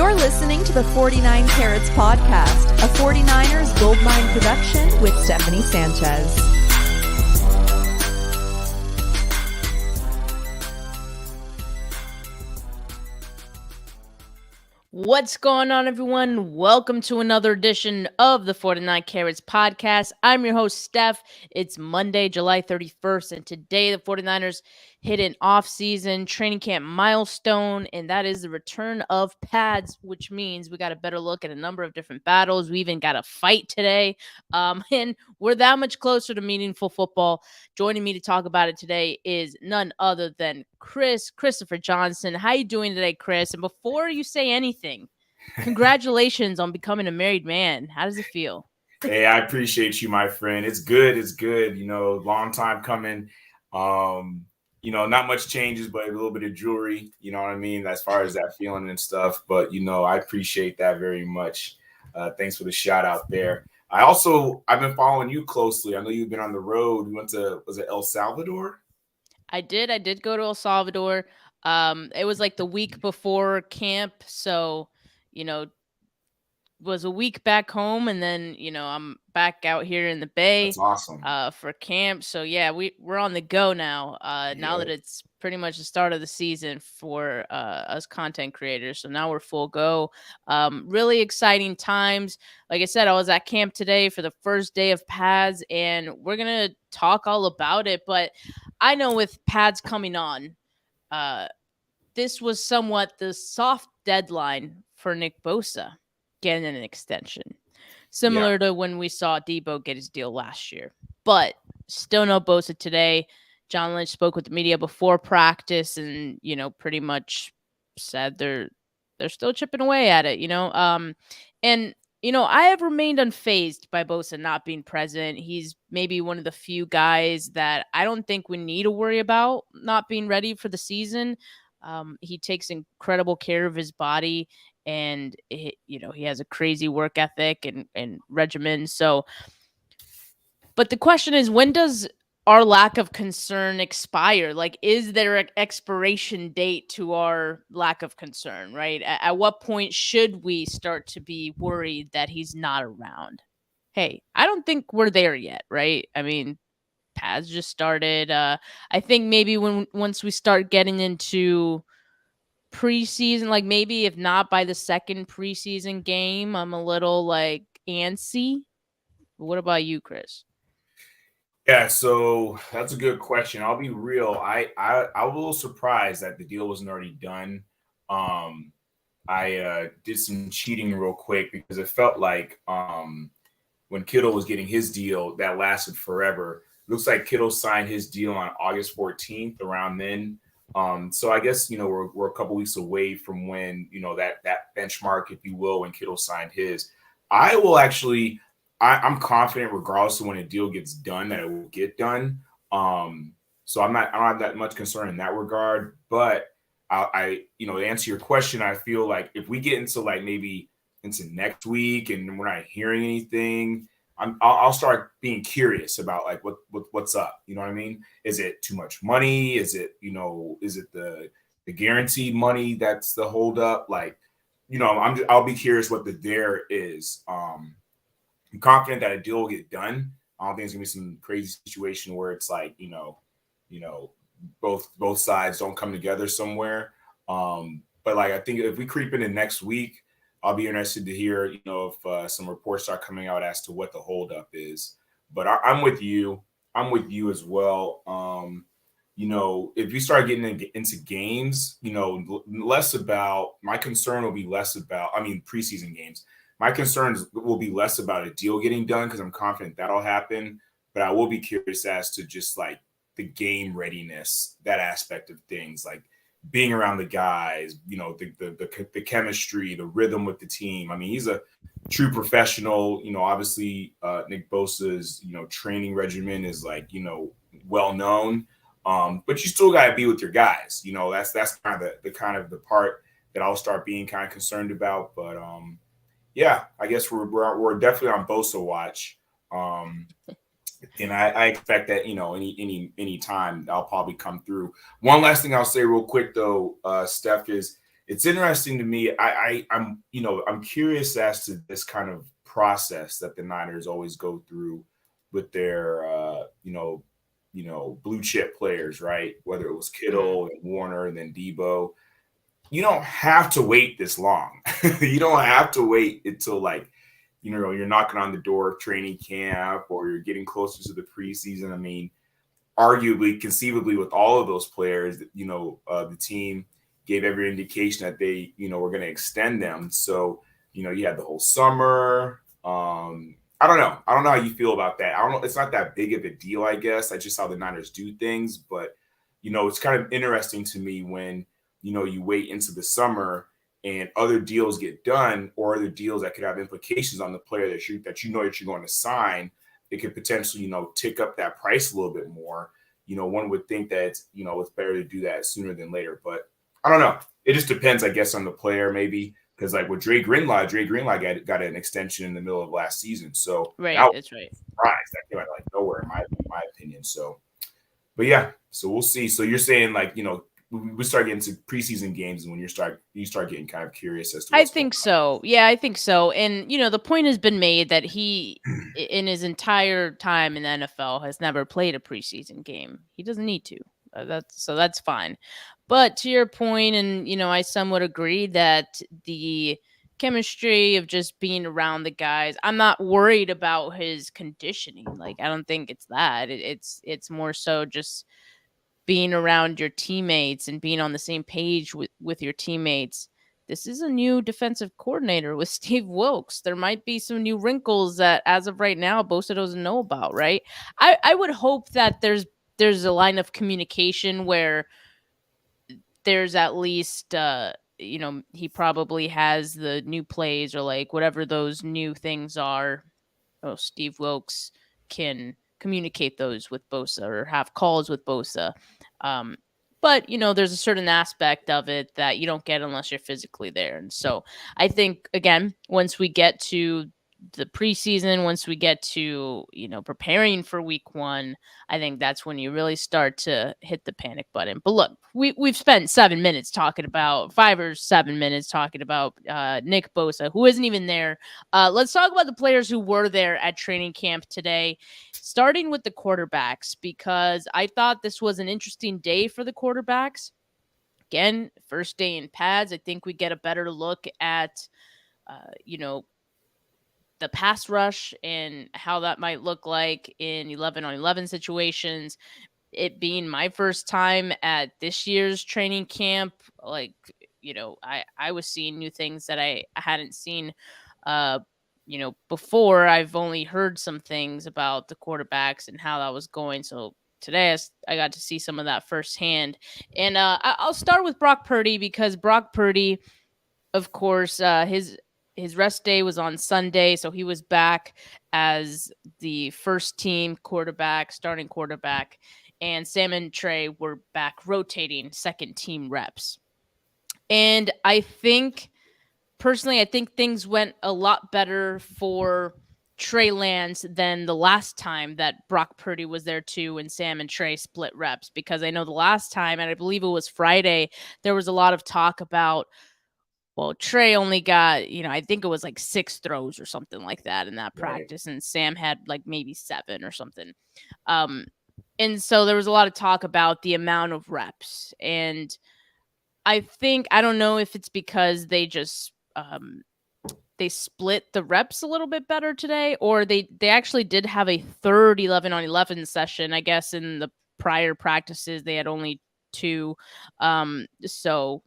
You're listening to the 49 Carats Podcast, a 49ers Goldmine production with Stephanie Sanchez. What's going on, everyone? Welcome to another edition of the 49 Carats Podcast. I'm your host, Steph. It's Monday, July 31st, and today the 49ers hit an off-season training camp milestone, and that is the return of pads, which means we got a better look at a number of different battles. We even got a fight today, and we're that much closer to meaningful football. Joining me to talk about it today is none other than Christopher Johnson. How you doing today, Chris? And before you say anything, congratulations on becoming a married man. How does it feel? Hey, I appreciate you, my friend. It's good. It's good. Long time coming. Not much changes, but a little bit of jewelry, you know what I mean, as far as that feeling and stuff. But, I appreciate that very much. Thanks for the shout out there. I've been following you closely. I know you've been on the road. You went to, was it El Salvador? I did go to El Salvador. It was like the week before camp. So, was a week back home, and then I'm back out here in the Bay. That's awesome. For camp. So yeah, we're on the go now. Now that it's pretty much the start of the season for us content creators. So now we're full go. Really exciting times. Like I said, I was at camp today for the first day of pads, and we're gonna talk all about it. But I know with pads coming on, this was somewhat the soft deadline for Nick Bosa getting an extension, similar to when we saw Debo get his deal last year. But still no Bosa today. John Lynch spoke with the media before practice and, pretty much said they're still chipping away at it, I have remained unfazed by Bosa not being present. He's maybe one of the few guys that I don't think we need to worry about not being ready for the season. He takes incredible care of his body, and he has a crazy work ethic and regimen. So, but the question is, when does our lack of concern expire? Like, is there an expiration date to our lack of concern, right? At what point should we start to be worried that he's not around? Hey, I don't think we're there yet, right? I mean, pads just started. I think maybe once we start getting into preseason, like maybe if not by the second preseason game, I'm a little like antsy. What about you, Chris? Yeah, so that's a good question. I'll be real. I was a little surprised that the deal wasn't already done. I did some cheating real quick because it felt like when Kittle was getting his deal, that lasted forever. Looks like Kittle signed his deal on August 14th, around then. So I guess, we're a couple weeks away from when, that benchmark, if you will, when Kittle signed his. I'm confident regardless of when a deal gets done that it will get done. So I don't have that much concern in that regard. But to answer your question, I feel like if we get into maybe into next week and we're not hearing anything, I'll start being curious about what's up. You know what I mean? Is it too much money? Is it the guaranteed money that's the holdup? I'll be curious what the there is. I'm confident that a deal will get done. I don't think it's gonna be some crazy situation where it's both sides don't come together somewhere. But I think if we creep into next week, I'll be interested to hear, if some reports start coming out as to what the holdup is. But I'm with you. I'm with you as well. If you start getting into games, less about my concern will be less about, preseason games. My concerns will be less about a deal getting done because I'm confident that'll happen. But I will be curious as to just the game readiness, that aspect of things, being around the guys, the chemistry, the rhythm with the team. He's a true professional. Obviously, Nick Bosa's, training regimen is well known. But you still got to be with your guys. That's kind of the part that I'll start being kind of concerned about. But yeah, I guess we're definitely on Bosa watch. And I expect that, any time I'll probably come through. One last thing I'll say real quick though, Steph, is it's interesting to me. I'm curious as to this kind of process that the Niners always go through with their blue chip players, right? Whether it was Kittle and Warner and then Debo. You don't have to wait this long. You don't have to wait until you're knocking on the door of training camp or you're getting closer to the preseason. I mean, arguably, conceivably, with all of those players, the team gave every indication that they, were going to extend them. So, you had the whole summer. I don't know. I don't know how you feel about that. I don't know. It's not that big of a deal, I guess. That's just how the Niners do things. But, it's kind of interesting to me when, you wait into the summer and other deals get done or other deals that could have implications on the player that you're going to sign. It could potentially, tick up that price a little bit more. One would think that it's better to do that sooner than later. But I don't know. It just depends, I guess, on the player maybe. Because like with Dre Greenlaw got an extension in the middle of last season. So that's right. Surprise. That came out like nowhere in my opinion. So, but yeah, so we'll see. So you're saying we start getting to preseason games and when you start getting kind of curious as to I think so. Yeah, I think so. And the point has been made that he in his entire time in the NFL has never played a preseason game. He doesn't need to. That's fine. But to your point, and I somewhat agree that the chemistry of just being around the guys, I'm not worried about his conditioning. Like I don't think it's that. It's more so just being around your teammates and being on the same page with your teammates. This is a new defensive coordinator with Steve Wilkes. There might be some new wrinkles that, as of right now, Bosa doesn't know about, right? I would hope that there's a line of communication where there's at least, he probably has the new plays or like whatever those new things are. Oh, Steve Wilkes can communicate those with Bosa or have calls with Bosa. But, there's a certain aspect of it that you don't get unless you're physically there. And so I think, again, once we get to the preseason, once we get to, preparing for week 1, I think that's when you really start to hit the panic button. But look, we've spent 5 or 7 minutes talking about Nick Bosa, who isn't even there. Let's talk about the players who were there at training camp today, starting with the quarterbacks, because I thought this was an interesting day for the quarterbacks. Again, first day in pads. I think we get a better look at, the pass rush and how that might look like in 11-on-11 situations. It being my first time at this year's training camp, I was seeing new things that I hadn't seen, before. I've only heard some things about the quarterbacks and how that was going. So today I got to see some of that firsthand. And I'll start with Brock Purdy because Brock Purdy, of course, his rest day was on Sunday, so he was back as the first team quarterback, starting quarterback, and Sam and Trey were back rotating second team reps. And I think, personally, things went a lot better for Trey Lance than the last time that Brock Purdy was there too and Sam and Trey split reps, because I know the last time, and I believe it was Friday, there was a lot of talk about, well, Trey only got, I think it was like 6 throws or something like that in that practice. And Sam had like maybe 7 or something. And so there was a lot of talk about the amount of reps. And I don't know if it's because they just, they split the reps a little bit better today, or they actually did have a third 11-on-11 session. I guess in the prior practices, they had only 2. So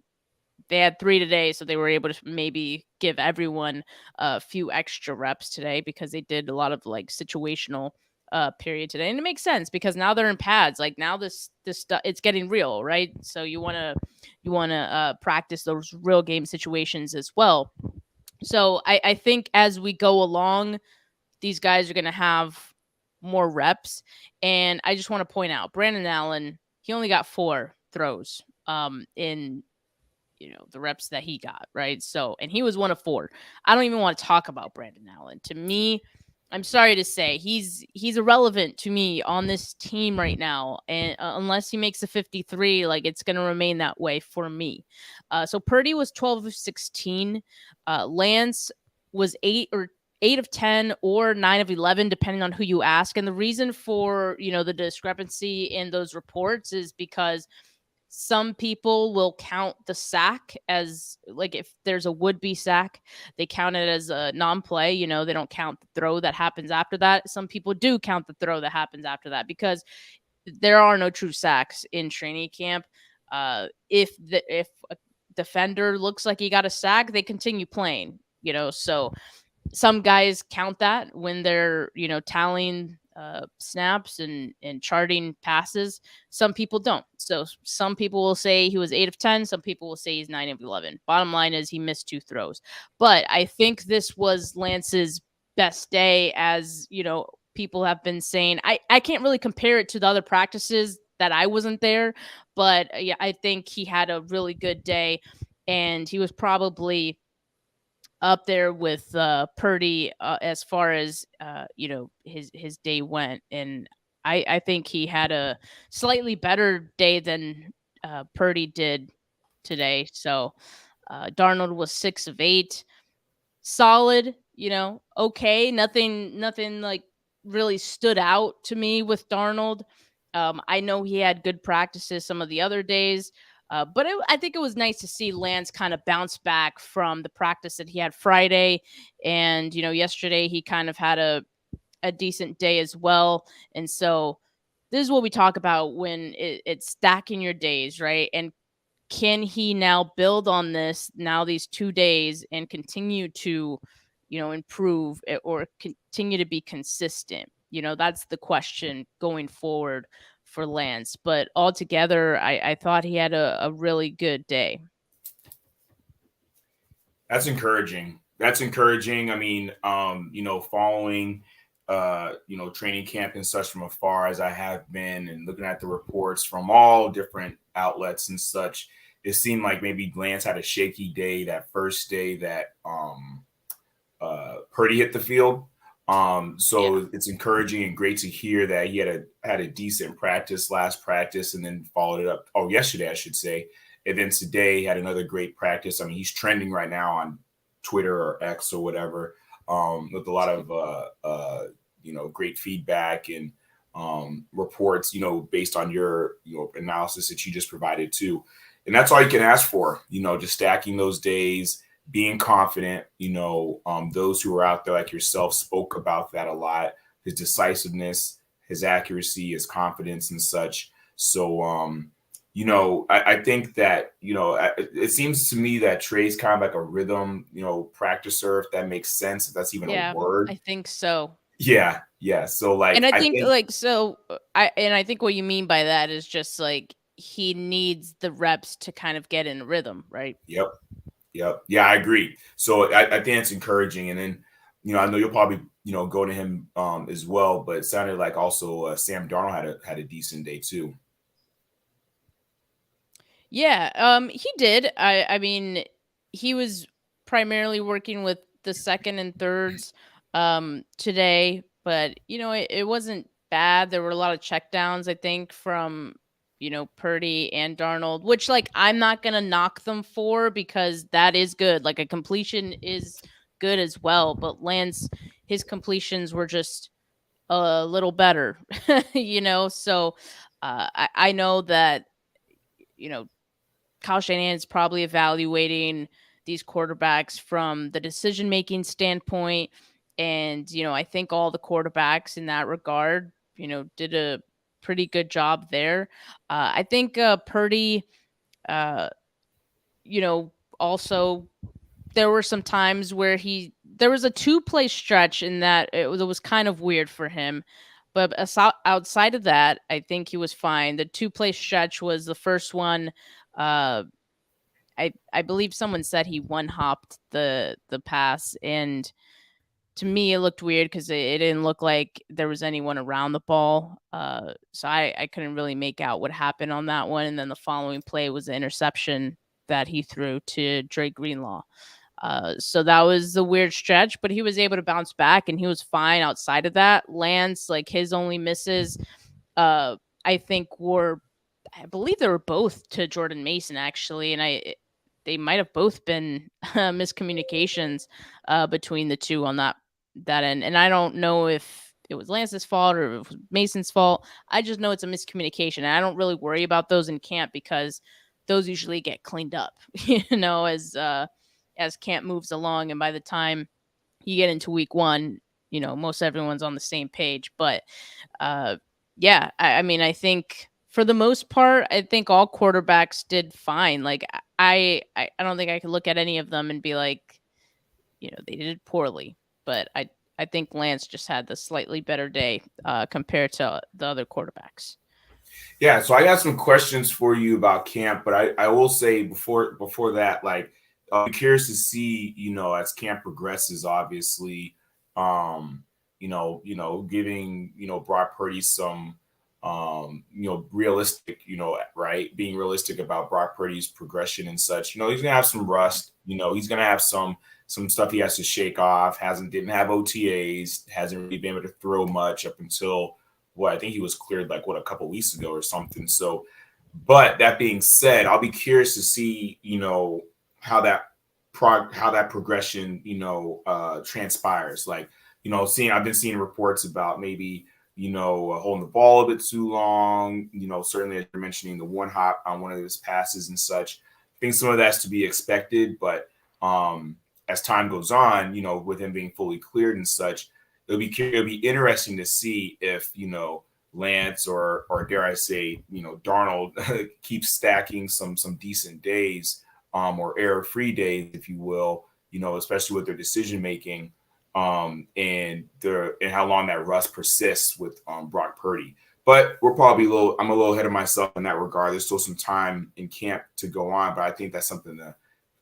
they had 3 today, so they were able to maybe give everyone a few extra reps today because they did a lot of like situational period today. And it makes sense because now they're in pads. Like now this stuff, it's getting real, right? So you want to practice those real game situations as well. So I think as we go along, these guys are going to have more reps. And I just want to point out, Brandon Allen, he only got 4 throws in the reps that he got, right? So, and he was 1 of 4. I don't even want to talk about Brandon Allen. To me, I'm sorry to say he's irrelevant to me on this team right now, and unless he makes a 53, like it's going to remain that way for me. So Purdy was 12 of 16. Lance was 8 of 10 or 9 of 11, depending on who you ask. And the reason for the discrepancy in those reports is because some people will count the sack as, like, if there's a would-be sack, they count it as a non-play. They don't count the throw that happens after that. Some people do count the throw that happens after that, because there are no true sacks in training camp. If a defender looks like he got a sack, they continue playing. So some guys count that when they're tallying snaps and charting passes. Some people don't. So some people will say he was 8 of 10. Some people will say he's 9 of 11. Bottom line is he missed 2 throws. But I think this was Lance's best day, as people have been saying. I can't really compare it to the other practices that I wasn't there, but yeah, I think he had a really good day, and he was probably up there with Purdy as far as his day went. And I think he had a slightly better day than Purdy did today. So Darnold was 6 of 8, solid, okay. Nothing like really stood out to me with Darnold. I know he had good practices some of the other days, but I think it was nice to see Lance kind of bounce back from the practice that he had Friday. And, yesterday he kind of had a decent day as well. And so this is what we talk about when it's stacking your days, right? And can he now build on this now, these 2 days, and continue to, improve or continue to be consistent? That's the question going forward for Lance. But altogether, I thought he had a really good day. That's encouraging. That's encouraging. I mean, following, training camp and such from afar as I have been, and looking at the reports from all different outlets and such, it seemed like maybe Lance had a shaky day that first day that Purdy hit the field. So it's encouraging and great to hear that he had a decent practice last practice, and then followed it up. Oh, yesterday, I should say. And then today had another great practice. I mean, he's trending right now on Twitter or X or whatever, with a lot of great feedback and reports, based on your analysis that you just provided too. And that's all you can ask for, just stacking those days, being confident. Those who are out there like yourself spoke about that a lot: his decisiveness, his accuracy, his confidence, and such. So, I think that, it seems to me that Trey's kind of like a rhythm, practicer, if that makes sense, if that's even a word. I think so. Yeah. So like, and I think I think what you mean by that is just like he needs the reps to kind of get in rhythm, right? Yep. Yeah, I agree. So I think it's encouraging. And then, I know you'll probably, go to him as well, but it sounded like also Sam Darnold had a decent day too. Yeah, he did. I mean, he was primarily working with the second and thirds today, but it wasn't bad. There were a lot of checkdowns, I think, from Purdy and Darnold, which, like, I'm not gonna knock them for, because that is good. Like, a completion is good as well, but Lance, his completions were just a little better, So I know that Kyle Shanahan is probably evaluating these quarterbacks from the decision-making standpoint. And, I think all the quarterbacks in that regard, did a pretty good job there. I think Purdy, also, there were some times where there was a 2-play stretch in that it was kind of weird for him. But outside of that, I think he was fine. The 2-play stretch was the first one. I believe someone said he one-hopped the pass, and to me it looked weird because it didn't look like there was anyone around the ball. So I couldn't really make out what happened on that one. And then the following play was the interception that he threw to Dre Greenlaw. So that was a weird stretch, but he was able to bounce back and he was fine outside of that. Lance, like his only misses, I think I believe they were both to Jordan Mason actually, and they might have both been miscommunications between the two on that end. And I don't know if it was Lance's fault or if it was Mason's fault. I just know it's a miscommunication, and I don't really worry about those in camp because those usually get cleaned up, as camp moves along, and by the time you get into week one, most everyone's on the same page. But yeah, I mean, I think for the most part, I think all quarterbacks did fine. Like I don't think I could look at any of them and be like, they did poorly. But I think Lance just had the slightly better day compared to the other quarterbacks. Yeah, so I got some questions for you about camp, but I will say before that, like I'm curious to see, as camp progresses, obviously, giving, Brock Purdy some realistic, right, being realistic about Brock Purdy's progression and such. He's gonna have some rust, he's gonna have some stuff he has to shake off, didn't have OTAs, hasn't really been able to throw much up until I think he was cleared like a couple weeks ago or something. So, but that being said, I'll be curious to see, how that progression, transpires. Like, I've been seeing reports about maybe, holding the ball a bit too long, certainly as you're mentioning the one hop on one of his passes and such. I think some of that's to be expected, but as time goes on, with him being fully cleared and such, it'll be interesting to see if, Lance or dare I say, Darnold keeps stacking some decent days, or error-free days, if you will, especially with their decision making, and how long that rust persists with Brock Purdy. But I'm a little ahead of myself in that regard. There's still some time in camp to go on, but I think that's something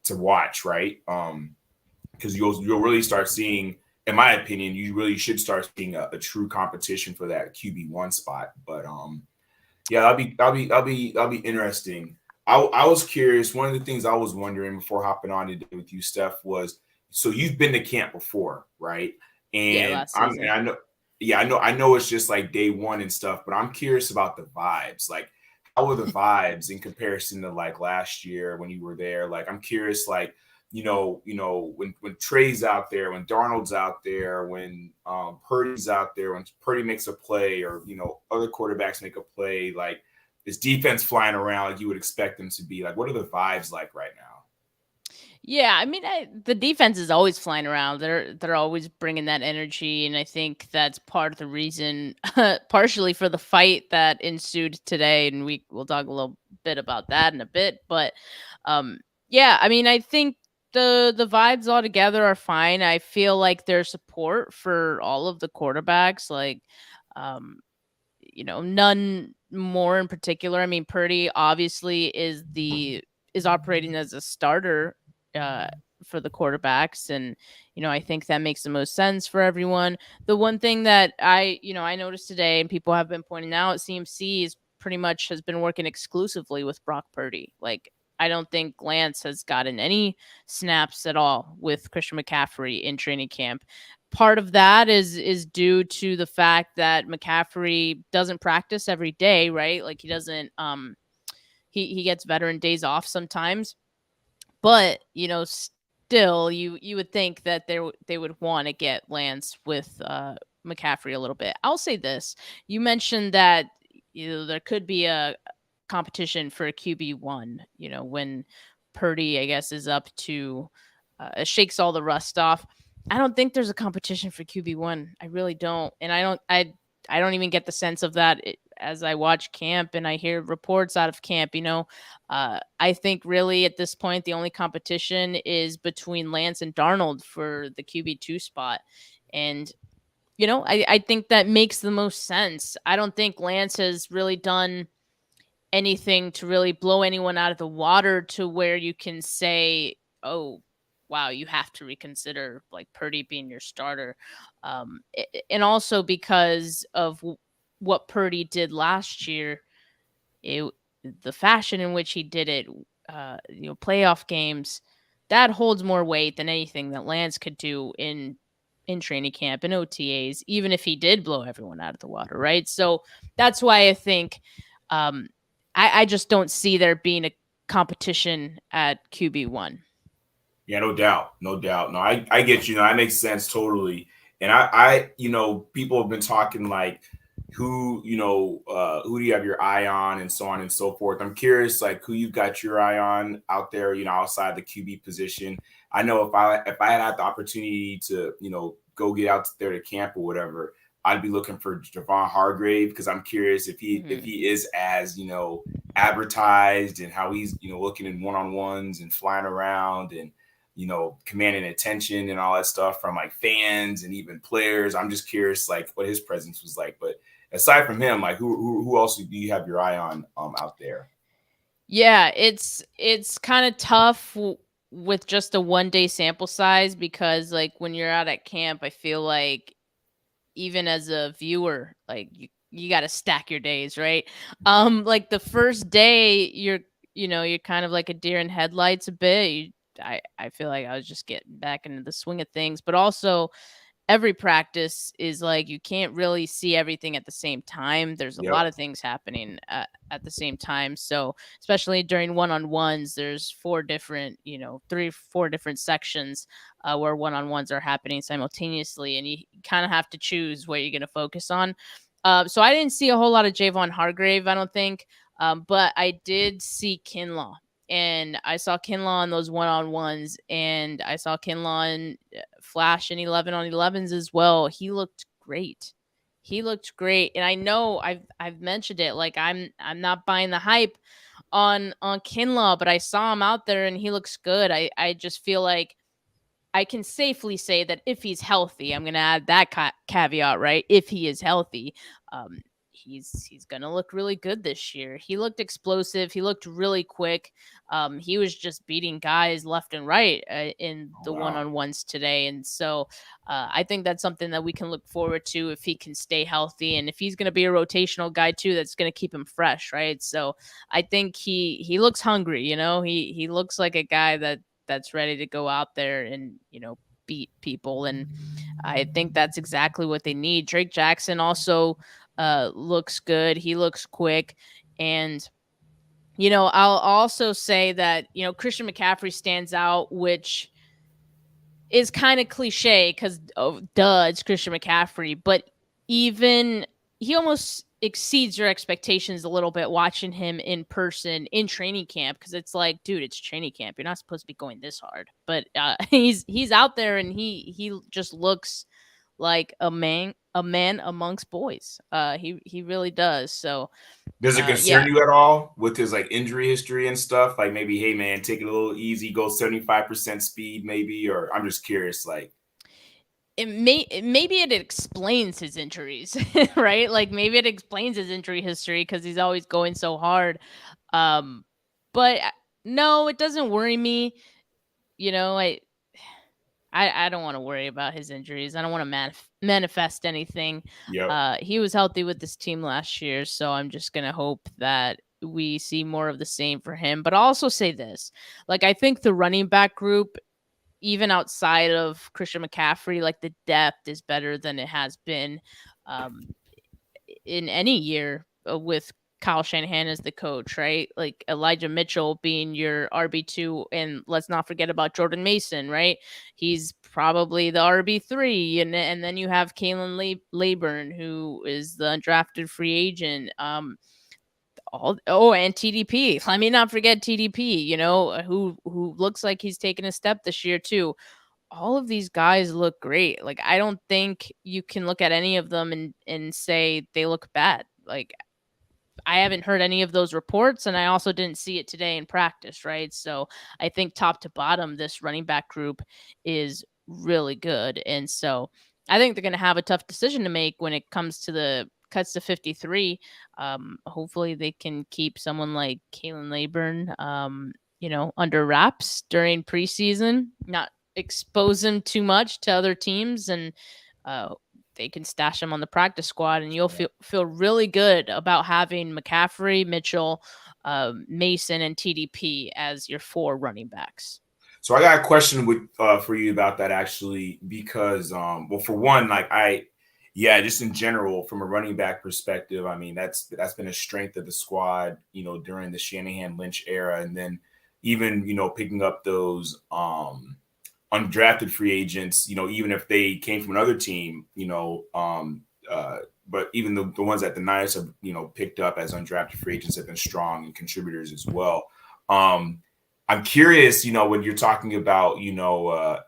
to watch, right? Because you'll really start seeing, in my opinion, you really should start seeing a true competition for that QB1 spot. But yeah, that'll be interesting. I was curious. One of the things I was wondering before hopping on today with you, Steph, was so you've been to camp before, right? And last season. I know it's just like day one and stuff, but I'm curious about the vibes. Like, how were the vibes in comparison to like last year when you were there? Like, I'm curious, like, when Trey's out there, when Darnold's out there, when Purdy's out there, when Purdy makes a play, or other quarterbacks make a play, like this defense flying around like you would expect them to be. Like, what are the vibes like right now? Yeah, I mean, the defense is always flying around. They're always bringing that energy, and I think that's part of the reason, partially for the fight that ensued today. And we'll talk a little bit about that in a bit. But yeah, I mean, I think the vibes altogether are fine. I feel like there's support for all of the quarterbacks. Like, none more in particular. I mean, Purdy obviously is operating as a starter for the quarterbacks, and I think that makes the most sense for everyone. The one thing that I noticed today, and people have been pointing out, CMC is pretty much has been working exclusively with Brock Purdy. Like, I don't think Lance has gotten any snaps at all with Christian McCaffrey in training camp. Part of that is due to the fact that McCaffrey doesn't practice every day, right? Like, he doesn't he gets veteran days off sometimes. But, still you would think that they would want to get Lance with McCaffrey a little bit. I'll say this. You mentioned that there could be a competition for a QB1, when Purdy, I guess, is up to shakes all the rust off. I don't think there's a competition for QB1. I really don't. And I don't even get the sense of that as I watch camp and I hear reports out of camp. I think really at this point, the only competition is between Lance and Darnold for the QB2 spot. And, I think that makes the most sense. I don't think Lance has really done anything to really blow anyone out of the water to where you can say, oh, wow, you have to reconsider like Purdy being your starter. And also because of what Purdy did last year, the fashion in which he did it, playoff games, that holds more weight than anything that Lance could do in training camp and OTAs, even if he did blow everyone out of the water, right? So that's why I think I just don't see there being a competition at QB1. Yeah, no doubt. No doubt. No, I get you. No, that makes sense totally. And I, people have been talking like who do you have your eye on and so on and so forth. I'm curious, like who you've got your eye on out there, outside the QB position. I know if I had the opportunity to, go get out there to camp or whatever, I'd be looking for Javon Hargrave because I'm curious if he is as, advertised and how he's, looking in one-on-ones and flying around and commanding attention and all that stuff from like fans and even players. I'm just curious, like what his presence was like. But aside from him, like who else do you have your eye on out there? Yeah, it's kind of tough with just a 1-day sample size because like when you're out at camp, I feel like even as a viewer, like you got to stack your days, right? Like the first day you're kind of like a deer in headlights a bit. I feel like I was just getting back into the swing of things, but also every practice is like you can't really see everything at the same time. There's a lot of things happening at the same time. So especially during one-on-ones, there's 4 different, 3-4 different sections where one-on-ones are happening simultaneously, and you kind of have to choose what you're going to focus on. So I didn't see a whole lot of Javon Hargrave, I don't think, but I did see Kinlaw. And I saw Kinlaw on those one-on-ones, and I saw Kinlaw in flash in 11-on-11s as well. He looked great. And I know I've mentioned it. Like I'm not buying the hype on Kinlaw, but I saw him out there and he looks good. I just feel like I can safely say that if he's healthy, I'm going to add that caveat, right? If he is healthy, he's going to look really good this year. He looked explosive. He looked really quick. He was just beating guys left and right in the one-on-ones today. And so I think that's something that we can look forward to if he can stay healthy. And if he's going to be a rotational guy too, that's going to keep him fresh, right? So I think he looks hungry, he looks like a guy that's ready to go out there and, beat people. And I think that's exactly what they need. Drake Jackson also looks good. He looks quick. And, I'll also say that, Christian McCaffrey stands out, which is kind of cliche because, it's Christian McCaffrey. But even he almost exceeds your expectations a little bit watching him in person in training camp, because it's like, dude, it's training camp. You're not supposed to be going this hard. But he's out there and he just looks like a man amongst boys. He really does. So does it concern you at all with his like injury history and stuff? Like maybe, hey man, take it a little easy, go 75% speed maybe, or I'm just curious, like maybe it explains his injuries, right? Like maybe it explains his injury history because he's always going so hard. But no, it doesn't worry me. I don't want to worry about his injuries. I don't want to manifest anything. Yep. He was healthy with this team last year, so I'm just going to hope that we see more of the same for him. But I'll also say this. Like, I think the running back group, even outside of Christian McCaffrey, like the depth is better than it has been in any year with Kyle Shanahan as the coach, right? Like Elijah Mitchell being your RB2, and let's not forget about Jordan Mason, right? He's probably the RB3, and then you have Kalen Layburn, who is the undrafted free agent. And TDP. Let me not forget TDP, who looks like he's taken a step this year too. All of these guys look great. Like, I don't think you can look at any of them and say they look bad. Like, I haven't heard any of those reports, and I also didn't see it today in practice, right? So I think top to bottom, this running back group is really good. And so I think they're going to have a tough decision to make when it comes to the cuts to 53. Hopefully they can keep someone like Kalen Layburn, under wraps during preseason, not expose him too much to other teams, and they can stash him on the practice squad, and you'll feel really good about having McCaffrey, Mitchell, Mason, and TDP as your 4 running backs. So I got a question for you about that actually, because well, for one, yeah, just in general, from a running back perspective, I mean that's been a strength of the squad, during the Shanahan Lynch era, and then even picking up those undrafted free agents, even if they came from another team, but even the ones that the Niners have, picked up as undrafted free agents have been strong and contributors as well. Um, I'm curious, when you're talking about, a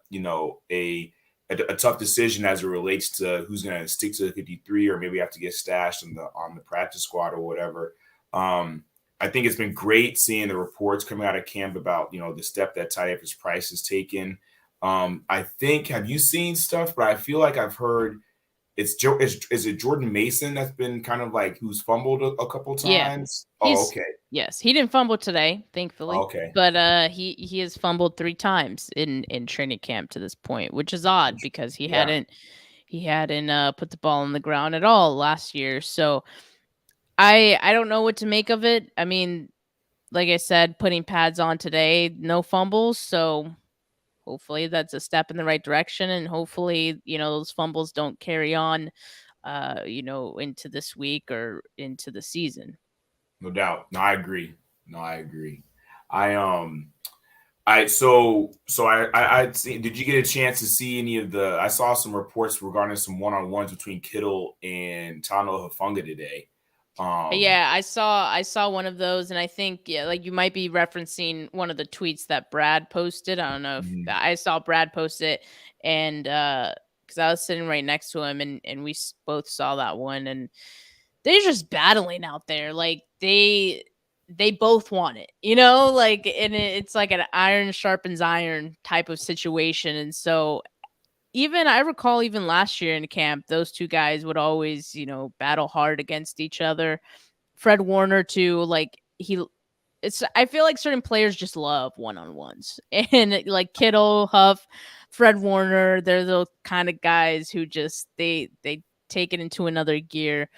tough decision as it relates to who's going to stick to the 53 or maybe have to get stashed on the practice squad or whatever. I think it's been great seeing the reports coming out of camp about, the step that Tyus Price has taken. I think, have you seen stuff? But I feel like I've heard is it Jordan Mason that's been kind of like who's fumbled a couple Yeah. times? Oh, okay. Yes, he didn't fumble today, thankfully. Okay. But he has fumbled 3 times in training camp to this point, which is odd because he hadn't put the ball on the ground at all last year. So I don't know what to make of it. I mean, like I said, putting pads on today, no fumbles, so hopefully that's a step in the right direction, and hopefully, those fumbles don't carry on into this week or into the season. No doubt. No, I agree. No, I agree. I I so I see, did you get a chance to see any of the? I saw some reports regarding some one-on-ones between Kittle and Tano Hufanga today. Yeah, I saw one of those, and I think like you might be referencing one of the tweets that Brad posted. I don't know if Mhm. I saw Brad post it, and because I was sitting right next to him, and we both saw that one, and they're just battling out there, like they both want it, like, and it's like an iron sharpens iron type of situation, and so even I recall even last year in camp, those two guys would always, battle hard against each other. Fred Warner too, like I feel like certain players just love one-on-ones. And like Kittle, Huff, Fred Warner, they're the kind of guys who just they take it into another gear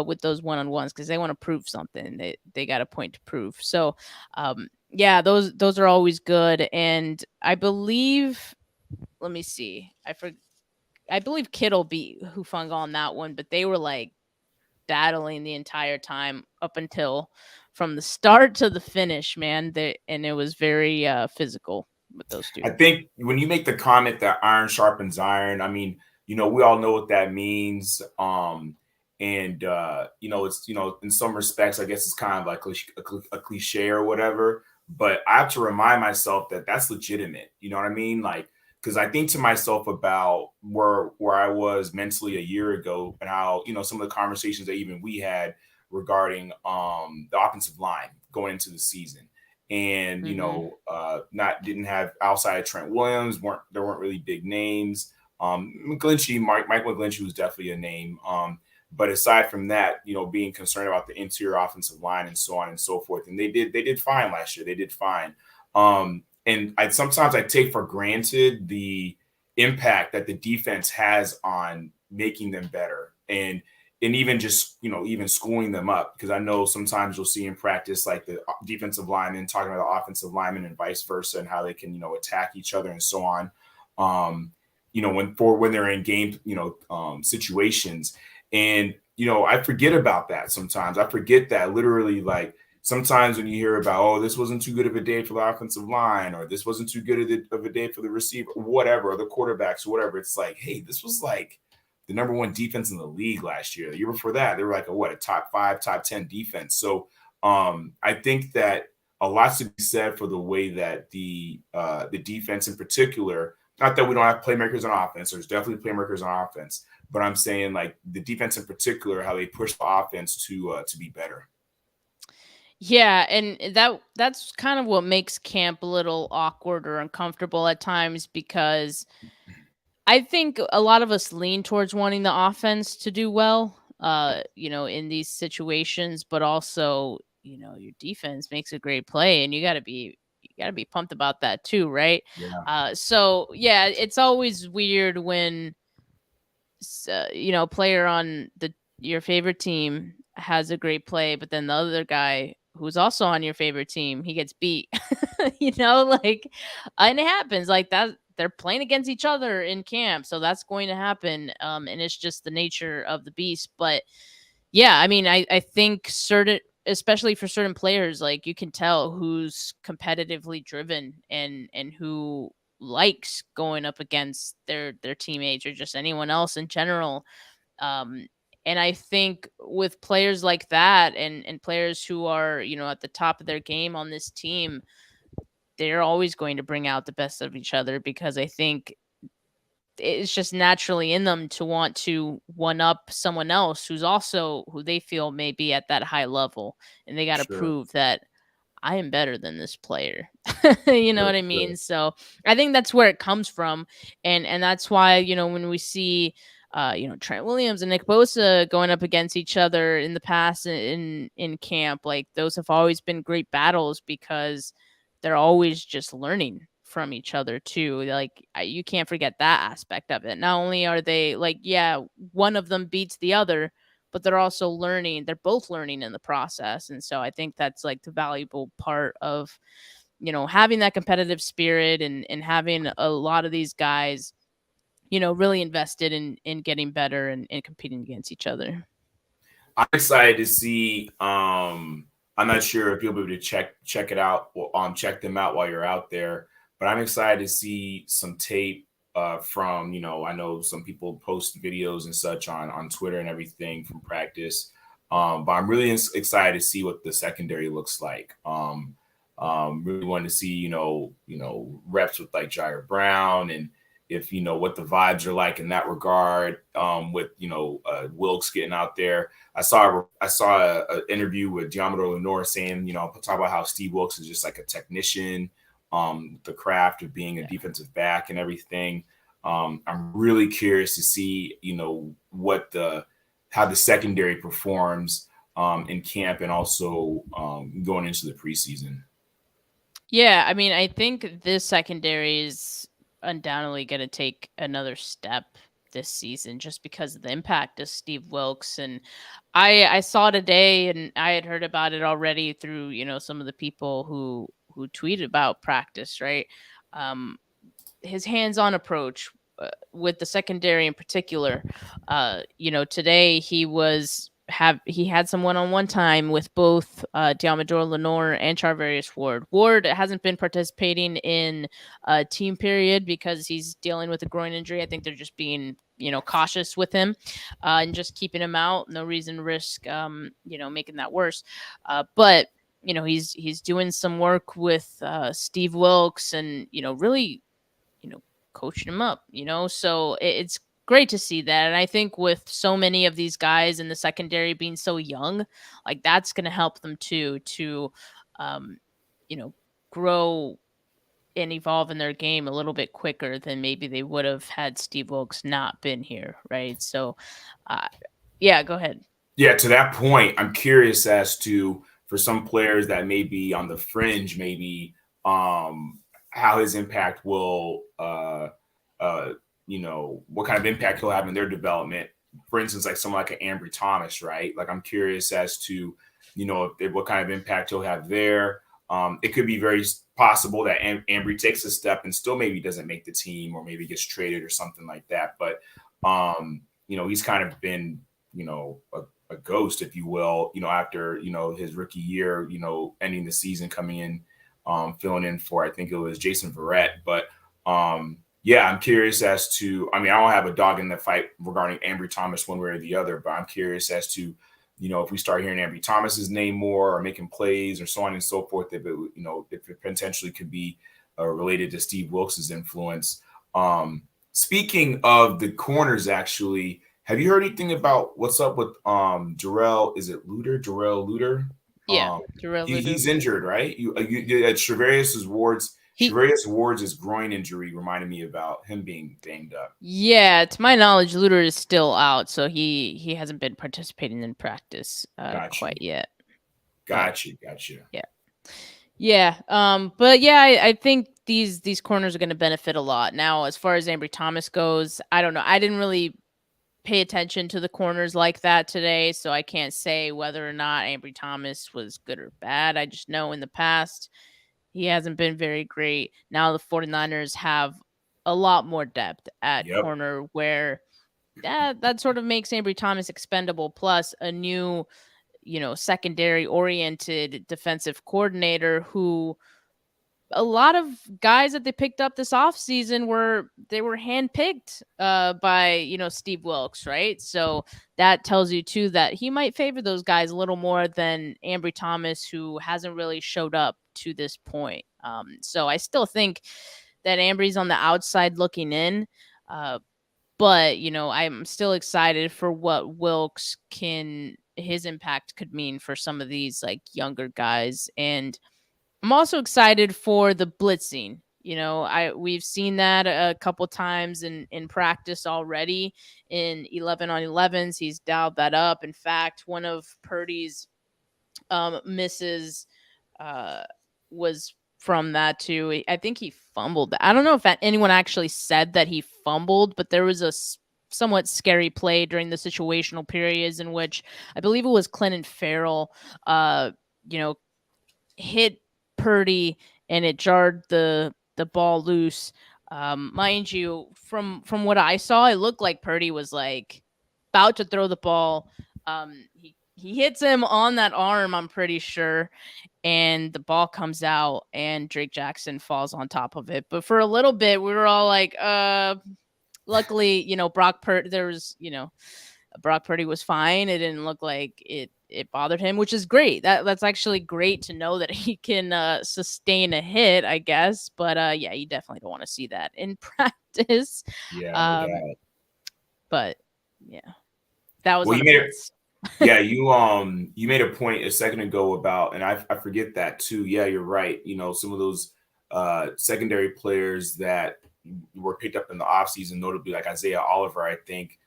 with those one-on-ones because they want to prove something. They got a point to prove. So yeah, those are always good. And I believe, let me see. I believe Kittle beat Hufanga on that one, but they were like battling the entire time up until from the start to the finish, man. And it was very physical with those two. I think when you make the comment that iron sharpens iron, I mean, we all know what that means. And it's in some respects, I guess it's kind of like a cliche or whatever. But I have to remind myself that that's legitimate. You know what I mean? Like, because I think to myself about where I was mentally a year ago and how some of the conversations that even we had regarding the offensive line going into the season, and not didn't have outside of Trent Williams, weren't really big names. McGlinchey, Mike McGlinchey was definitely a name. But aside from that, being concerned about the interior offensive line and so on and so forth, and they did fine last year. They did fine. And sometimes I take for granted the impact that the defense has on making them better, and even just even schooling them up, because I know sometimes you'll see in practice like the defensive linemen talking about the offensive linemen and vice versa, and how they can attack each other and so on. When they're in game situations, and I forget about that sometimes. I forget that literally, like, sometimes when you hear about, oh, this wasn't too good of a day for the offensive line, or this wasn't too good of a day for the receiver, whatever, or the quarterbacks, or whatever, it's like, hey, this was like the number one defense in the league last year. The year before that, they were like a top 5, top 10 defense. So I think that a lot to be said for the way that the defense in particular, not that we don't have playmakers on offense, there's definitely playmakers on offense, but I'm saying like the defense in particular, how they push the offense to be better. Yeah, and that's kind of what makes camp a little awkward or uncomfortable at times, because I think a lot of us lean towards wanting the offense to do well, in these situations, but also, your defense makes a great play, and you got to be pumped about that too, right? Yeah. So yeah, it's always weird when player on your favorite team has a great play, but then the other guy who's also on your favorite team, he gets beat. Like, and it happens like that. They're playing against each other in camp, so that's going to happen. And it's just the nature of the beast. But yeah, I mean, I think especially for certain players, like you can tell who's competitively driven and who likes going up against their teammates or just anyone else in general. Um, and I think with players like that and players who are, at the top of their game on this team, they're always going to bring out the best of each other because I think it's just naturally in them to want to one up someone else who they feel may be at that high level. And they got to Sure, prove that I am better than this player. You know sure, what I sure. mean? So I think that's where it comes from. And that's why, when we see Trent Williams and Nick Bosa going up against each other in the past in camp, like those have always been great battles because they're always just learning from each other too. Like you can't forget that aspect of it. Not only are they like, yeah, one of them beats the other, but they're also learning. They're both learning in the process. And so I think that's like the valuable part of, having that competitive spirit and having a lot of these guys, really invested in getting better and competing against each other. I'm excited to see. I'm not sure if you'll be able to check it out or check them out while you're out there, but I'm excited to see some tape from. I know some people post videos and such on Twitter and everything from practice. But I'm really excited to see what the secondary looks like. Really want to see reps with like Jair Brown and if what the vibes are like in that regard. With Wilkes getting out there. I saw an interview with Diamador Lenore saying, talk about how Steve Wilkes is just like a technician, the craft of being a defensive back and everything. I'm really curious to see, how the secondary performs in camp and also going into the preseason. Yeah, I mean, I think this secondary is undoubtedly going to take another step this season just because of the impact of Steve Wilkes. And I saw today, and I had heard about it already through some of the people who tweeted about practice, right? His hands-on approach with the secondary in particular. Today he had some one-on-one time with both Diamador Lenore and Charvarius Ward. Ward hasn't been participating in team period because he's dealing with a groin injury. I think they're just being cautious with him and just keeping him out. No reason to risk making that worse. But he's doing some work with Steve Wilkes and really coaching him up. So it's great to see that. And I think with so many of these guys in the secondary being so young, like that's going to help them too to grow and evolve in their game a little bit quicker than maybe they would have had Steve Wilkes not been here, right? So yeah, go ahead. Yeah, to that point, I'm curious as to for some players that may be on the fringe, maybe how his impact will what kind of impact he'll have in their development. For instance, like someone like an Ambry Thomas, right? Like I'm curious as to, what kind of impact he'll have there. It could be very possible that Ambry takes a step and still maybe doesn't make the team or maybe gets traded or something like that. But, he's kind of been, a ghost, if you will, after, his rookie year, ending the season, coming in, filling in for, I think it was Jason Verrett. But, yeah, I'm curious as to, I don't have a dog in the fight regarding Ambry Thomas one way or the other, but I'm curious as to, if we start hearing Ambry Thomas's name more or making plays or so on and so forth, if it potentially could be related to Steve Wilkes' influence. Speaking of the corners, actually, have you heard anything about what's up with Jarrell? Is it Jarrell Luter? Yeah, Jarrell Luter. He's injured, right? Charvarius Ward's groin injury reminded me about him being banged up. Yeah, to my knowledge, Luter is still out, so he hasn't been participating in practice quite yet. Gotcha. Yeah. But yeah, I think these corners are going to benefit a lot. Now, as far as Ambry Thomas goes, I don't know. I didn't really pay attention to the corners like that today, so I can't say whether or not Ambry Thomas was good or bad. I just know in the past he hasn't been very great. Now the 49ers have a lot more depth at Yep. corner where that sort of makes Ambry Thomas expendable, plus a new, secondary oriented defensive coordinator who a lot of guys that they picked up this offseason were handpicked by Steve Wilkes, right? So that tells you too that he might favor those guys a little more than Ambry Thomas, who hasn't really showed up to this point. So I still think that Ambry's on the outside looking in, but I'm still excited for what Wilkes his impact could mean for some of these like younger guys. And I'm also excited for the blitzing. We've seen that a couple times in practice already. In 11 on 11s, he's dialed that up. In fact, one of Purdy's misses was from that too. I think he fumbled. I don't know if anyone actually said that he fumbled, but there was a somewhat scary play during the situational periods in which I believe it was Clinton Farrell, hit Purdy and it jarred the ball loose. Mind you, from what I saw, it looked like Purdy was like about to throw the ball. He hits him on that arm, I'm pretty sure, and the ball comes out and Drake Jackson falls on top of it. But for a little bit, we were all like, luckily, Brock Purdy was fine. It didn't look like it bothered him, which is great. That's actually great to know that he can sustain a hit, I guess. But yeah, you definitely don't want to see that in practice. Yeah, no doubt. But yeah, that was well, on you a made blitz. Yeah, you made a point a second ago about, and I forget that too. Yeah, you're right. Some of those secondary players that were picked up in the offseason, notably like Isaiah Oliver, I think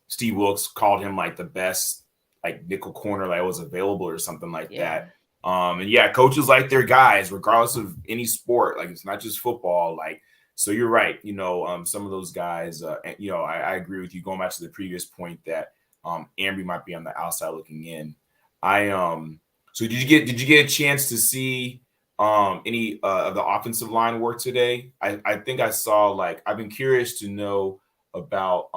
Steve Wilkes called him like the best like nickel corner that was available or something like that. And yeah, coaches like their guys, regardless of any sport. Like it's not just football. Like, so you're right. Some of those guys, I agree with you going back to the previous point that Ambry might be on the outside looking in. So did you get a chance to see any of the offensive line work today? I think I saw, like, I've been curious to know about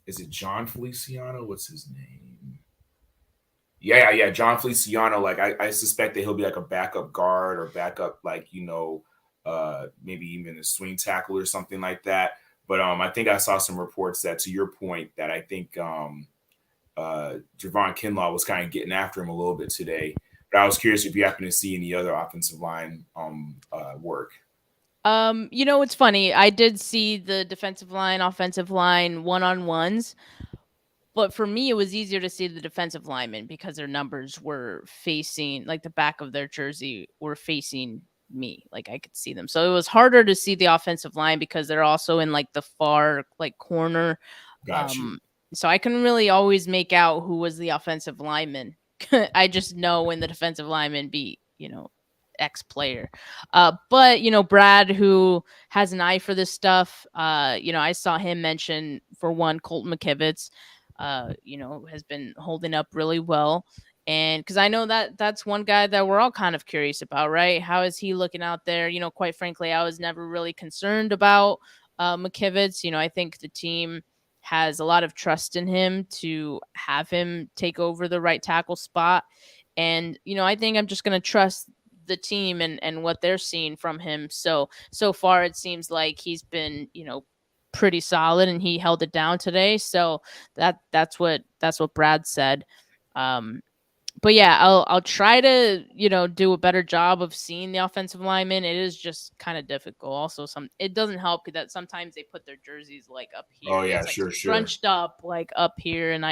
is it John Feliciano? What's his name? Yeah, John Feliciano. Like I suspect that he'll be like a backup guard or backup, like, maybe even a swing tackle or something like that. But I think I saw some reports that, to your point, that I think Javon Kinlaw was kind of getting after him a little bit today. But I was curious if you happen to see any other offensive line work. It's funny. I did see the defensive line, offensive line one-on-ones. But for me, it was easier to see the defensive linemen because their numbers were facing, like the back of their jersey were facing me. Like I could see them. So it was harder to see the offensive line because they're also in like the far like corner. Got you. So I couldn't really always make out who was the offensive lineman. I just know when the defensive lineman beat, X player. But Brad, who has an eye for this stuff, I saw him mention, for one, Colton McKivitz, has been holding up really well. And because I know that's one guy that we're all kind of curious about, right? How is he looking out there? Quite frankly, I was never really concerned about McKivitz. I think the team has a lot of trust in him to have him take over the right tackle spot. And, I think I'm just going to trust the team and what they're seeing from him. So far, it seems like he's been, pretty solid, and he held it down today. So that's what Brad said. But yeah, I'll try to, do a better job of seeing the offensive linemen. It is just kind of difficult. Also, it doesn't help that sometimes they put their jerseys like up here. Oh yeah, it's like sure. scrunched up like up here, and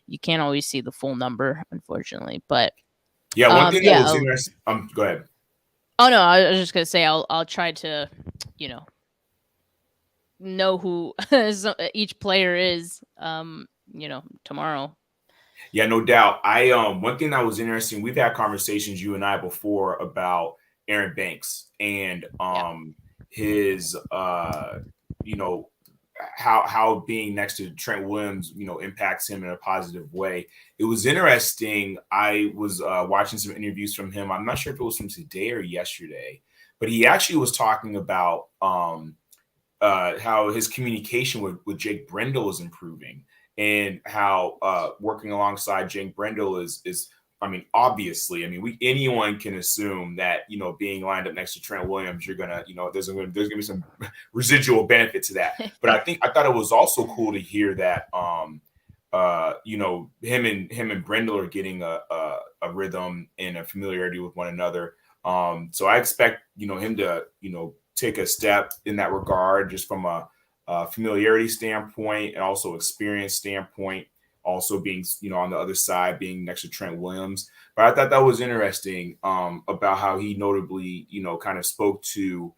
you can't always see the full number, unfortunately. But yeah, one thing that was interesting. Go ahead. Oh no, I was just gonna say I'll try to, know who each player is, tomorrow. Yeah, no doubt. One thing that was interesting, we've had conversations, you and I, before about Aaron Banks and his how being next to Trent Williams, impacts him in a positive way. It was interesting. I was watching some interviews from him. I'm not sure if it was from today or yesterday, but he actually was talking about how his communication with Jake Brendel is improving, and how working alongside Jake Brendel is. I mean, obviously, anyone can assume that being lined up next to Trent Williams, you're gonna there's gonna be some residual benefit to that. But I thought it was also cool to hear that him and Brendel are getting a rhythm and a familiarity with one another. So I expect him to take a step in that regard, just from a familiarity standpoint and also experience standpoint. Also being on the other side, being next to Trent Williams. But I thought that was interesting about how he notably kind of spoke to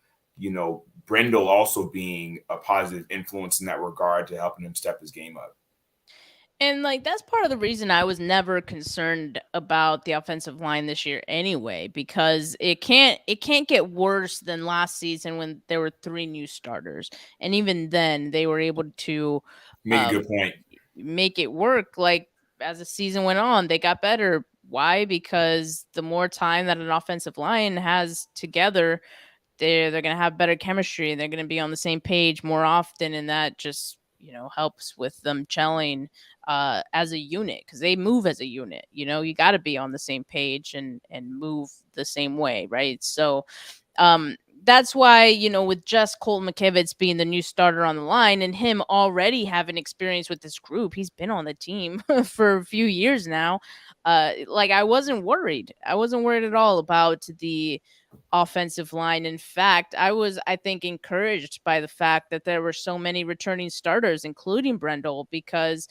Brendel also being a positive influence in that regard to helping him step his game up. And like that's part of the reason I was never concerned about the offensive line this year anyway, because it can't get worse than last season when there were 3 new starters. And even then they were able to Make a good point. make it work. Like as the season went on, they got better. Why? Because the more time that an offensive line has together, they're going to have better chemistry. They're going to be on the same page more often, and that just helps with them gelling as a unit, because they move as a unit. You got to be on the same page and move the same way, right? So that's why, with just Colt McKivitz being the new starter on the line and him already having experience with this group, he's been on the team for a few years now. Like I wasn't worried. I wasn't worried at all about the offensive line. In fact, I think, encouraged by the fact that there were so many returning starters, including Brendel, because,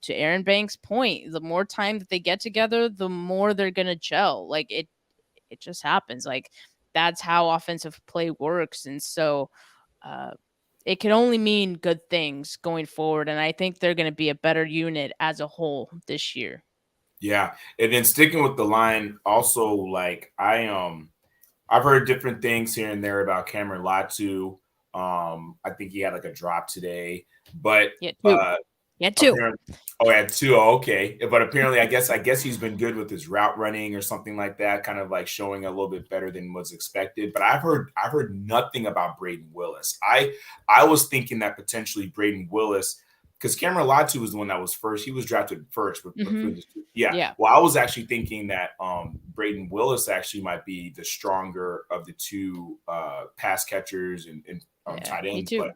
to Aaron Banks' point, the more time that they get together, the more they're going to gel. Like it just happens. Like that's how offensive play works. And so it can only mean good things going forward. And I think they're going to be a better unit as a whole this year. Yeah. And then sticking with the line, also, like I've heard different things here and there about Cameron Latu. I think he had like a drop today, but Yeah, two. Yeah, two. Oh, yeah, two. Oh, okay. But apparently, I guess he's been good with his route running or something like that, kind of like showing a little bit better than was expected. But I've heard nothing about Braden Willis. I was thinking that potentially Braden Willis, because Cameron Latu was the one that was first. He was drafted first. Yeah. Well, I was actually thinking that Braden Willis actually might be the stronger of the two pass catchers and tight ends. But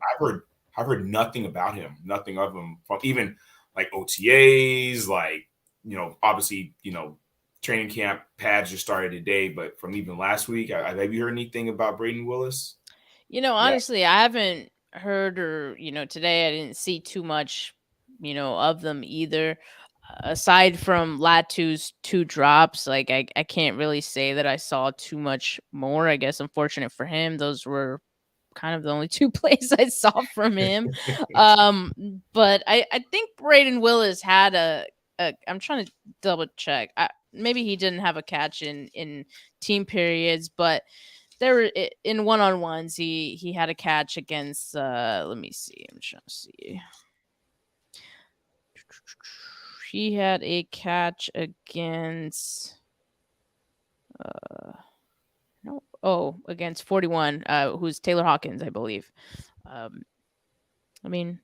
I've heard nothing about him, nothing of him from even like OTAs, like, obviously, training camp pads just started today, but from even last week, have you heard anything about Braden Willis? Honestly, I haven't heard, or, today I didn't see too much, of them either. Aside from Latu's 2 drops, like I can't really say that I saw too much more. I guess unfortunate for him, those were kind of the only 2 plays I saw from him. But I think Braden Willis had a I'm trying to double check. Maybe he didn't have a catch in team periods, but there were in one-on-ones he had a catch against let me see. I'm trying to see. He had a catch against against 41, who's Taylor Hawkins, I believe. But they've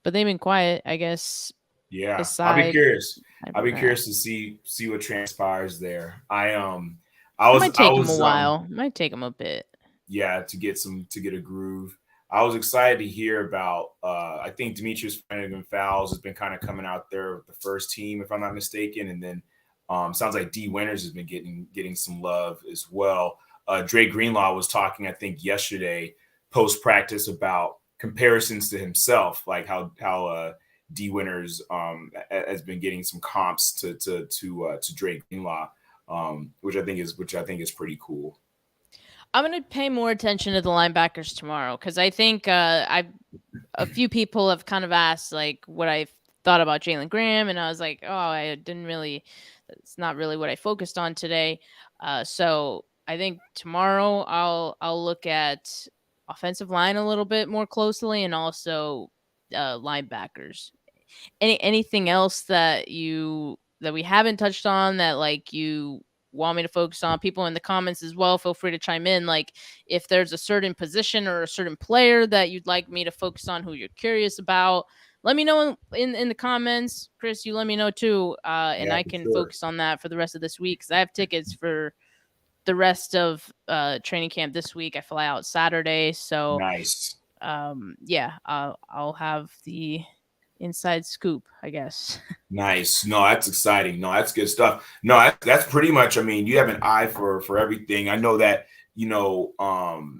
been quiet, I guess. Yeah, I'll be curious. I'll be curious to see what transpires there. It might take him a while. It might take him a bit. Yeah, to get a groove. I was excited to hear about. I think Demetrius Fowles has been kind of coming out there with the first team, if I'm not mistaken, and then sounds like D Winters has been getting some love as well. Dre Greenlaw was talking, I think, yesterday post practice about comparisons to himself, like how D Winters has been getting some comps to Dre Greenlaw, which I think is pretty cool. I'm going to pay more attention to the linebackers tomorrow, because I think a few people have kind of asked like what I thought about Jalen Graham, and I was like, it's not really what I focused on today. So I think tomorrow I'll look at offensive line a little bit more closely, and also linebackers. Anything else that we haven't touched on that like you want me to focus on? People in the comments as well, feel free to chime in. Like if there's a certain position or a certain player that you'd like me to focus on, who you're curious about, let me know in the comments. Chris, you let me know too, and Yeah, I for can sure. focus on that for the rest of this week, because I have tickets for the rest of training camp this week. I fly out Saturday, so Nice. yeah, I'll have the inside scoop, I guess. Nice. No, that's exciting. No, that's good stuff. No, that's pretty much. I mean, you have an eye for everything. I know that whoever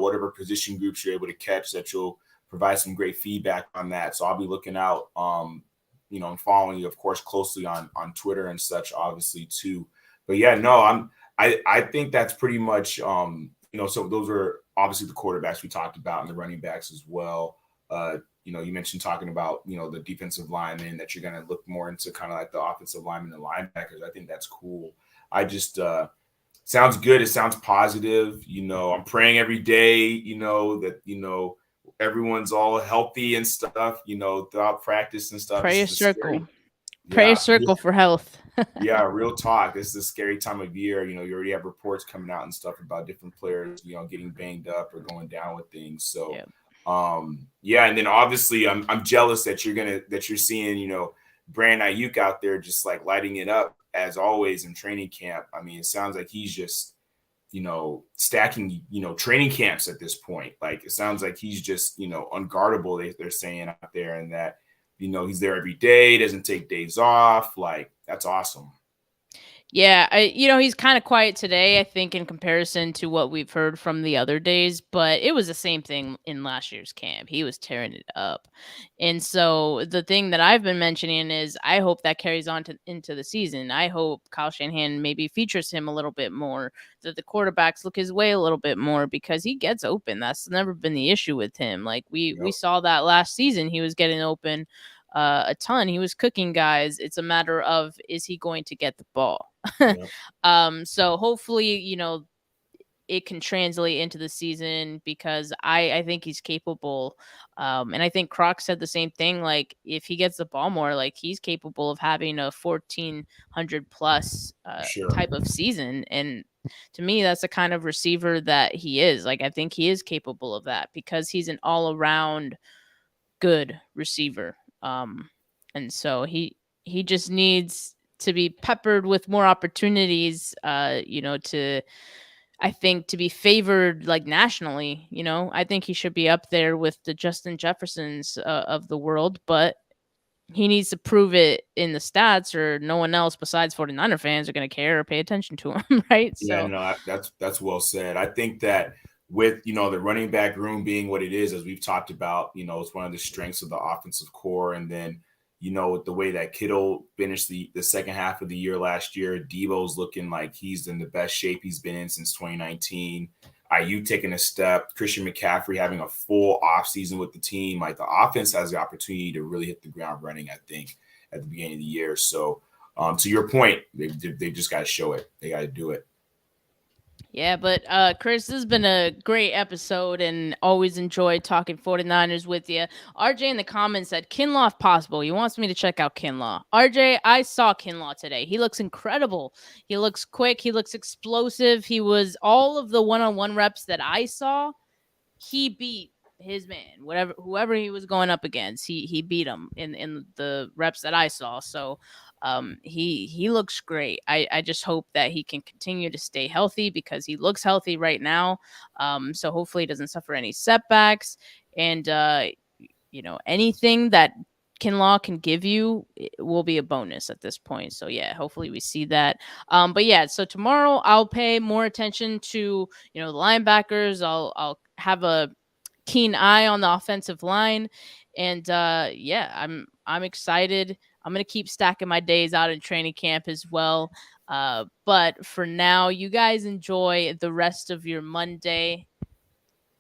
whatever position groups you're able to catch, that you'll provide some great feedback on that. So I'll be looking out, and following you, of course, closely on Twitter and such, obviously too. But yeah, no, I think that's pretty much, so those are obviously the quarterbacks we talked about and the running backs as well. You mentioned talking about, the defensive linemen, that you're going to look more into kind of like the offensive linemen and linebackers. I think that's cool. I just, sounds good. It sounds positive. I'm praying every day, that, everyone's all healthy and stuff, throughout practice and stuff. Prayer This is the circle. scary, Prayer yeah. circle for health. Yeah, real talk. This is a scary time of year. You already have reports coming out and stuff about different players, getting banged up or going down with things. So, Yeah. yeah, and then obviously I'm jealous that you're seeing, Brandon Ayuk out there just like lighting it up as always in training camp. I mean, it sounds like he's just, stacking, training camps at this point. Like it sounds like he's just, unguardable, they're saying out there, and that, he's there every day, doesn't take days off. Like that's awesome. Yeah, he's kind of quiet today, I think, in comparison to what we've heard from the other days, but it was the same thing in last year's camp. He was tearing it up. And so the thing that I've been mentioning is I hope that carries on into the season. I hope Kyle Shanahan maybe features him a little bit more, that the quarterbacks look his way a little bit more, because he gets open. That's never been the issue with him. Like we saw that last season, he was getting open a ton. He was cooking guys. It's a matter of, is he going to get the ball? So hopefully, it can translate into the season, because I think he's capable. And I think Croc said the same thing. Like if he gets the ball more, like he's capable of having a 1,400 plus Sure. type of season. And to me, that's the kind of receiver that he is. Like I think he is capable of that, because he's an all around good receiver. And so he just needs to be peppered with more opportunities, to, I think, to be favored like nationally. I think he should be up there with the Justin Jeffersons of the world, but he needs to prove it in the stats, or no one else besides 49er fans are going to care or pay attention to him, right? Yeah, So no, that's well said. I think that with, the running back room being what it is, as we've talked about, it's one of the strengths of the offensive core. And then, with the way that Kittle finished the second half of the year last year, Debo's looking like he's in the best shape he's been in since 2019. Ayuk taking a step, Christian McCaffrey having a full offseason with the team. Like the offense has the opportunity to really hit the ground running, I think, at the beginning of the year. So to your point, they just got to show it. They got to do it. yeah, but Chris, this has been a great episode, and always enjoyed talking 49ers with you. RJ in the comments said, Kinlaw if possible. He wants me to check out Kinlaw. RJ, I saw Kinlaw today. He looks incredible. He looks quick. He looks explosive. He was all of the one-on-one reps that I saw. He beat his man, whoever he was going up against. He beat him in the reps that I saw. So he looks great. I just hope that he can continue to stay healthy, because he looks healthy right now. So hopefully he doesn't suffer any setbacks, and anything that Kinlaw can give you will be a bonus at this point. So yeah, hopefully we see that. But yeah, so tomorrow I'll pay more attention to the linebackers. I'll have a keen eye on the offensive line, and yeah, I'm excited. I'm gonna keep stacking my days out in training camp as well. But for now, you guys enjoy the rest of your Monday.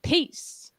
Peace.